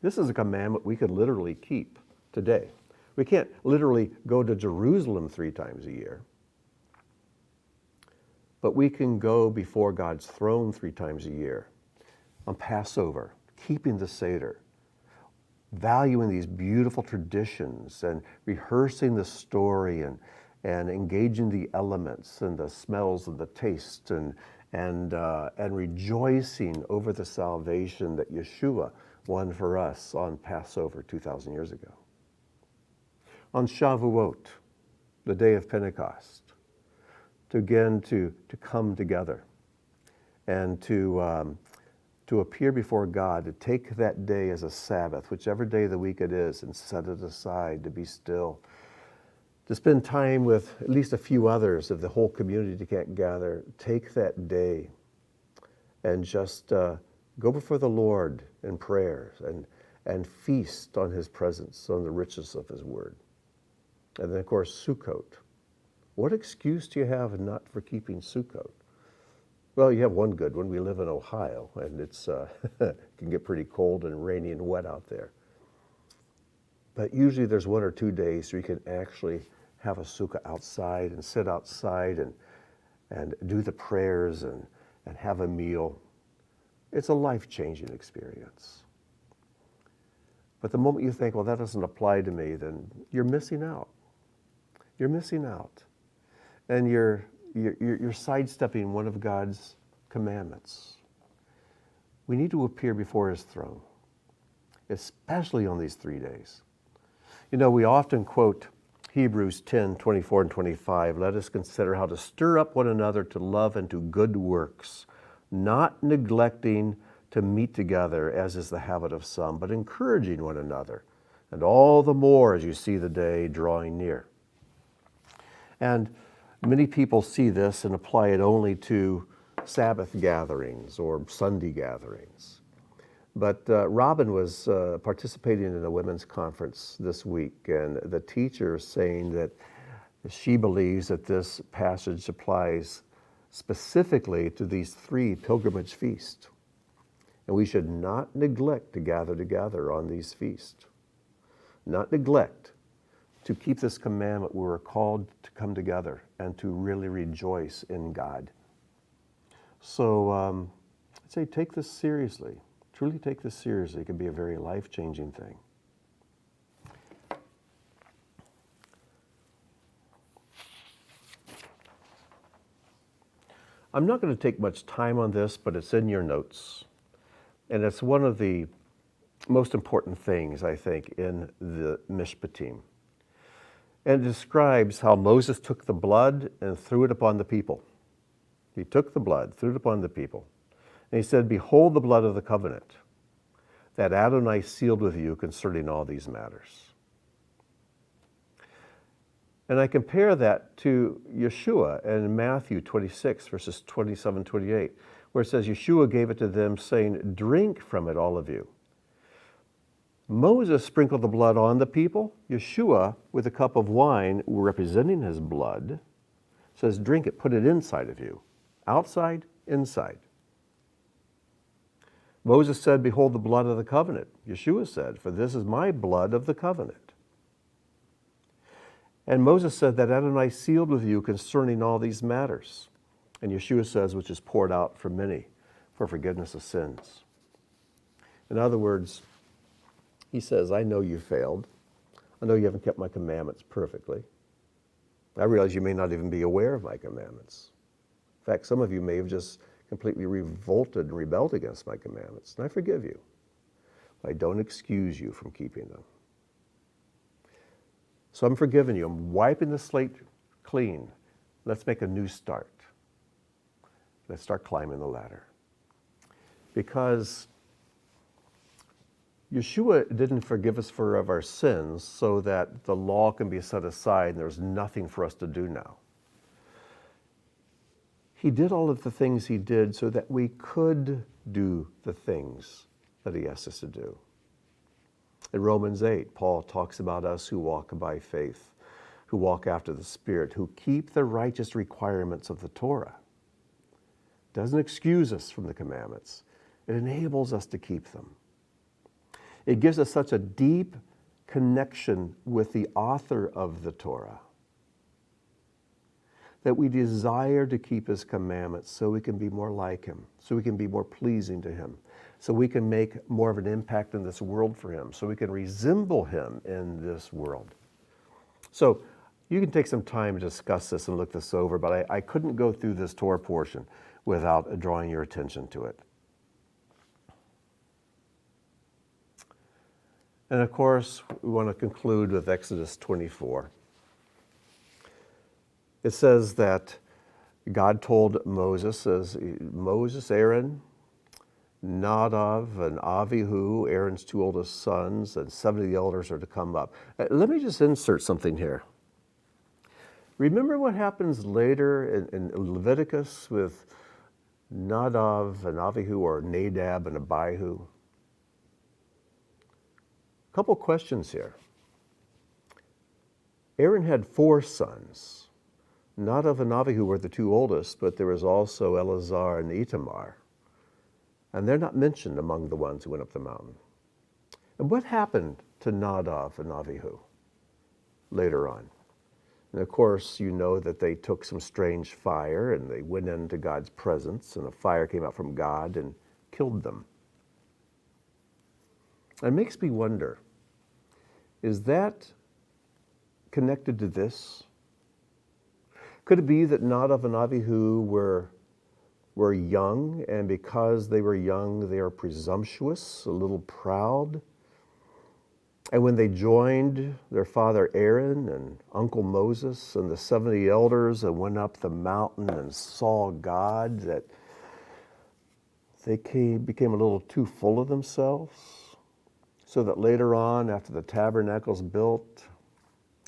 This is a commandment we could literally keep today. We can't literally go to Jerusalem 3 times a year, but we can go before God's throne 3 times a year on Passover, keeping the Seder, valuing these beautiful traditions and rehearsing the story and engaging the elements and the smells and the taste and rejoicing over the salvation that Yeshua won for us on Passover 2,000 years ago. On Shavuot, the day of Pentecost, to come together and to appear before God, to take that day as a Sabbath, whichever day of the week it is, and set it aside to be still, to spend time with at least a few others if the whole community can't gather. Take that day and just go before the Lord in prayers and feast on his presence, on the richness of his word. And then, of course, Sukkot. What excuse do you have not for keeping Sukkot? Well, you have one good one. We live in Ohio, and it's it can get pretty cold and rainy and wet out there. But usually there's 1 or 2 days where you can actually have a sukkah outside and sit outside and do the prayers and have a meal. It's a life-changing experience. But the moment you think, well, that doesn't apply to me, then you're missing out. You're missing out. And you're sidestepping one of God's commandments. We need to appear before his throne, especially on these 3 days. You know, we often quote Hebrews 10:24 and 25. Let us consider how to stir up one another to love and to good works, not neglecting to meet together, as is the habit of some, but encouraging one another, and all the more as you see the day drawing near. And many people see this and apply it only to Sabbath gatherings or Sunday gatherings. But Robin was participating in a women's conference this week, and the teacher is saying that she believes that this passage applies specifically to these 3 pilgrimage feasts. And we should not neglect to gather together on these feasts. Not neglect to keep this commandment. We're called to come together and to really rejoice in God. So I'd say take this seriously. Truly take this seriously. It can be a very life-changing thing. I'm not going to take much time on this, but it's in your notes. And it's one of the most important things, I think, in the Mishpatim. And it describes how Moses took the blood and threw it upon the people. He took the blood, threw it upon the people. And he said, behold the blood of the covenant that Adonai sealed with you concerning all these matters. And I compare that to Yeshua in Matthew 26, verses 27, 28, where it says, Yeshua gave it to them, saying, drink from it, all of you. Moses sprinkled the blood on the people. Yeshua, with a cup of wine representing his blood, says, drink it, put it inside of you. Outside, inside. Moses said, behold the blood of the covenant. Yeshua said, for this is my blood of the covenant. And Moses said that Adonai sealed with you concerning all these matters. And Yeshua says, which is poured out for many for forgiveness of sins. In other words, he says, I know you failed. I know you haven't kept my commandments perfectly. I realize you may not even be aware of my commandments. In fact, some of you may have just completely revolted and rebelled against my commandments, and I forgive you. I don't excuse you from keeping them. So I'm forgiving you. I'm wiping the slate clean. Let's make a new start. Let's start climbing the ladder. Because Yeshua didn't forgive us for of our sins so that the law can be set aside and there's nothing for us to do now. He did all of the things he did so that we could do the things that he asked us to do. In Romans 8, Paul talks about us who walk by faith, who walk after the Spirit, who keep the righteous requirements of the Torah. Doesn't excuse us from the commandments. It enables us to keep them. It gives us such a deep connection with the author of the Torah that we desire to keep his commandments so we can be more like him, so we can be more pleasing to him, so we can make more of an impact in this world for him, so we can resemble him in this world. So you can take some time to discuss this and look this over, but I couldn't go through this Torah portion without drawing your attention to it. And of course, we want to conclude with Exodus 24. It says that God told Moses, Aaron, Nadav, and Avihu, Aaron's two oldest sons, and 70 of the elders are to come up. Let me just insert something here. Remember what happens later in Leviticus with Nadav and Avihu, or Nadab and Abihu? A couple questions here. Aaron had 4 sons. Nadav and Avihu were the 2 oldest, but there was also Eleazar and Itamar. And they're not mentioned among the ones who went up the mountain. And what happened to Nadav and Avihu later on? And of course, you know that they took some strange fire and they went into God's presence, and a fire came out from God and killed them. It makes me wonder, is that connected to this? Could it be that Nadav and Avihu were young, and because they were young, they are presumptuous, a little proud? And when they joined their father Aaron and Uncle Moses and the 70 elders and went up the mountain and saw God, that they became a little too full of themselves? So that later on, after the tabernacle's built,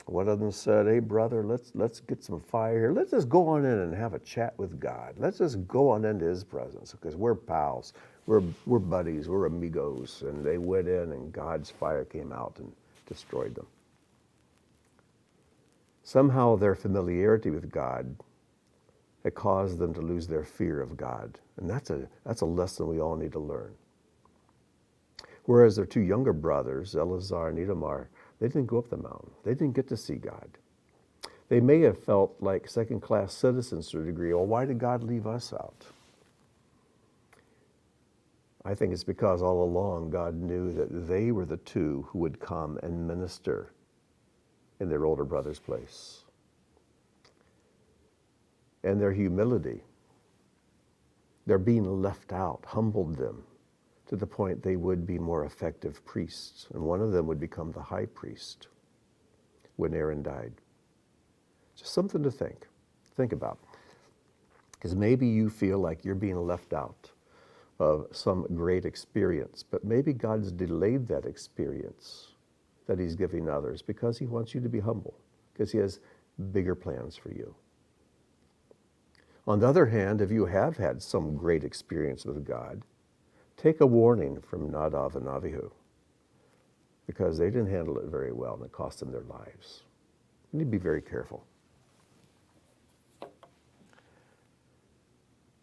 one of them said, hey brother, let's get some fire here. Let's just go on in and have a chat with God. Let's just go on into his presence, because we're pals. We're buddies, we're amigos. And they went in and God's fire came out and destroyed them. Somehow their familiarity with God had caused them to lose their fear of God. And that's a lesson we all need to learn. Whereas their 2 younger brothers, Eleazar and Itamar, they didn't go up the mountain. They didn't get to see God. They may have felt like second-class citizens to a degree. Well, why did God leave us out? I think it's because all along God knew that they were the 2 who would come and minister in their older brother's place. And their humility, their being left out, humbled them to the point they would be more effective priests. And one of them would become the high priest when Aaron died. Just something to think about. Because maybe you feel like you're being left out of some great experience, but maybe God's delayed that experience that he's giving others because he wants you to be humble, because he has bigger plans for you. On the other hand, if you have had some great experience with God, take a warning from Nadav and Avihu. because they didn't handle it very well and it cost them their lives. You need to be very careful.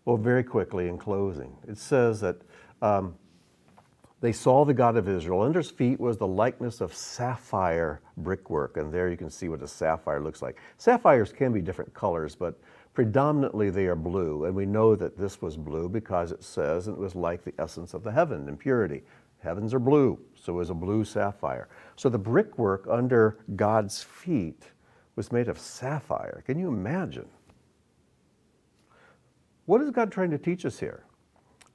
Well, very quickly in closing, it says that they saw the God of Israel. Under his feet was the likeness of sapphire brickwork. And there you can see what a sapphire looks like. Sapphires can be different colors, but predominantly they are blue. And we know that this was blue because it says it was like the essence of the heaven in purity. Heavens are blue, so it was a blue sapphire. So the brickwork under God's feet was made of sapphire. Can you imagine? What is God trying to teach us here?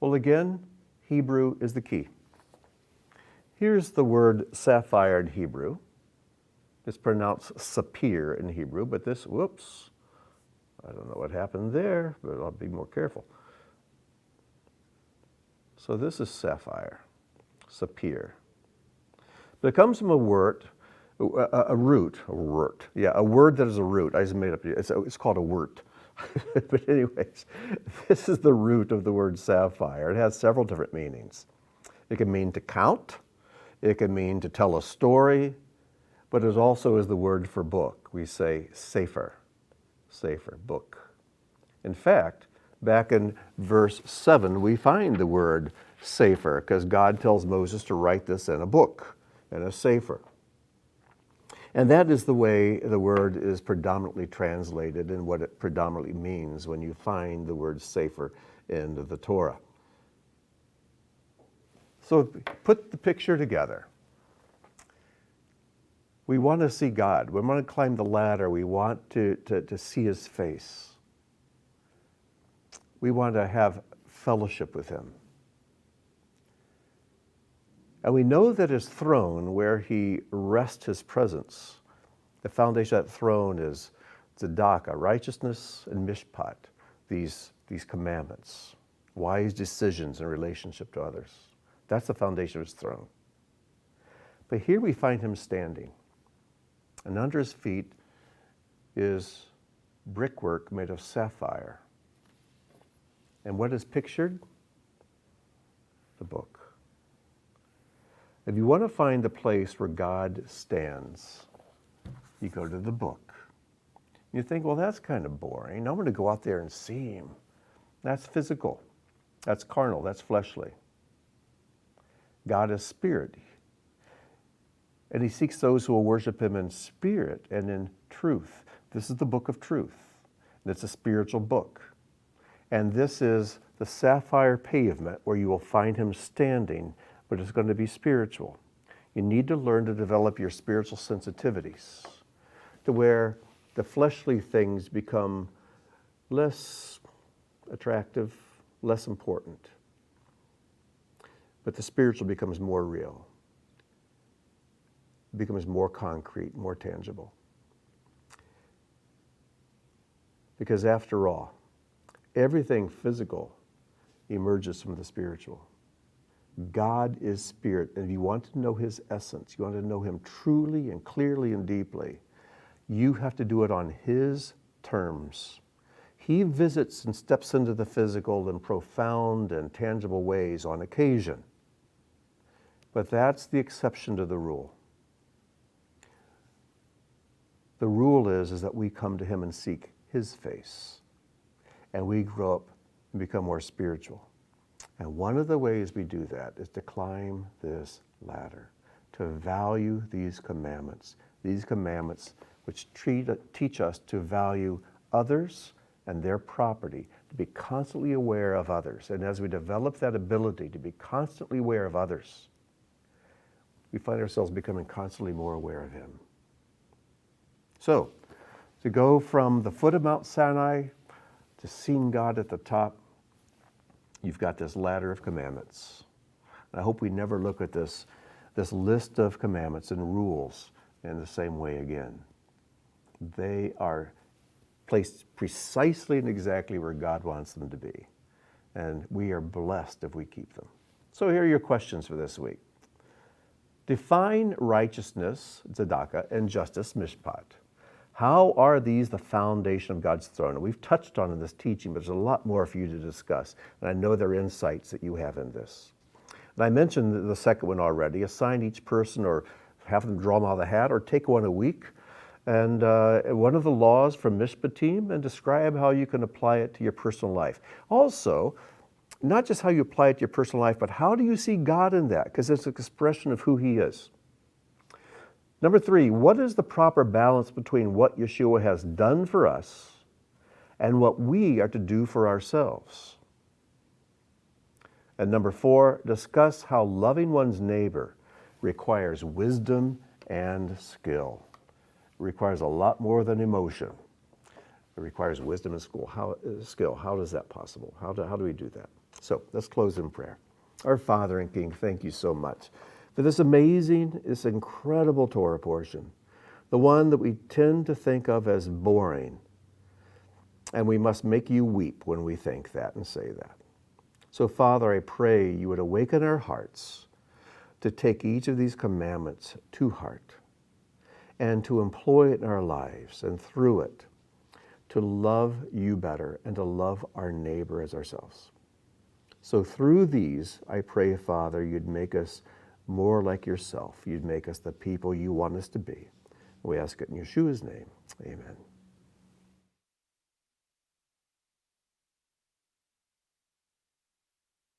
Well, again, Hebrew is the key. Here's the word sapphire in Hebrew. It's pronounced sapphire in Hebrew, but this, whoops, I don't know what happened there, but I'll be more careful. So this is sapphire, sapphire. But it comes from a word that is a root. I just made up, it's called a wort. But anyways, this is the root of the word sapphire. It has several different meanings. It can mean to count. It can mean to tell a story. But it also is the word for book. We say sefer, book. In fact, back in verse 7, we find the word sefer because God tells Moses to write this in a book, in a sefer. And that is the way the word is predominantly translated and what it predominantly means when you find the word sefer in the Torah. So put the picture together. We want to see God. We want to climb the ladder. We want to see his face. We want to have fellowship with him. And we know that his throne, where he rests his presence, the foundation of that throne is tzedakah, righteousness, and mishpat, these commandments, wise decisions in relationship to others. That's the foundation of his throne. But here we find him standing, and under his feet is brickwork made of sapphire. And what is pictured? The book. If you want to find the place where God stands, you go to the book. You think, well, that's kind of boring. I'm going to go out there and see him. That's physical. That's carnal. That's fleshly. God is spirit. And he seeks those who will worship him in spirit and in truth. This is the book of truth. And it's a spiritual book. And this is the sapphire pavement where you will find him standing, but it's going to be spiritual. You need to learn to develop your spiritual sensitivities to where the fleshly things become less attractive, less important. But the spiritual becomes more real. It becomes more concrete, more tangible. Because after all, everything physical emerges from the spiritual. God is spirit, and if you want to know his essence, you want to know him truly and clearly and deeply, you have to do it on his terms. He visits and steps into the physical in profound and tangible ways on occasion. But that's the exception to the rule. The rule is that we come to him and seek his face, and we grow up and become more spiritual. And one of the ways we do that is to climb this ladder, to value these commandments which teach us to value others and their property, to be constantly aware of others. And as we develop that ability to be constantly aware of others, we find ourselves becoming constantly more aware of him. So, to go from the foot of Mount Sinai to seeing God at the top, you've got this ladder of commandments. And I hope we never look at this list of commandments and rules in the same way again. They are placed precisely and exactly where God wants them to be. And we are blessed if we keep them. So here are your questions for this week. Define righteousness, tzedakah, and justice, mishpat. How are these the foundation of God's throne? And we've touched on in this teaching, but there's a lot more for you to discuss. And I know there are insights that you have in this. And I mentioned the second one already. Assign each person or have them draw them out of the hat or take one a week. And one of the laws from Mishpatim, and describe how you can apply it to your personal life. Also, not just how you apply it to your personal life, but how do you see God in that? Because it's an expression of who He is. Number 3, what is the proper balance between what Yeshua has done for us and what we are to do for ourselves? And number 4, discuss how loving one's neighbor requires wisdom and skill. It requires a lot more than emotion. It requires wisdom and skill. How is that possible? How do we do that? So let's close in prayer. Our Father and King, thank you so much for this amazing, this incredible Torah portion, the one that we tend to think of as boring. And we must make you weep when we think that and say that. So Father, I pray you would awaken our hearts to take each of these commandments to heart and to employ it in our lives, and through it to love you better and to love our neighbor as ourselves. So through these, I pray, Father, you'd make us more like yourself. You'd make us the people you want us to be. We ask it in Yeshua's name. Amen.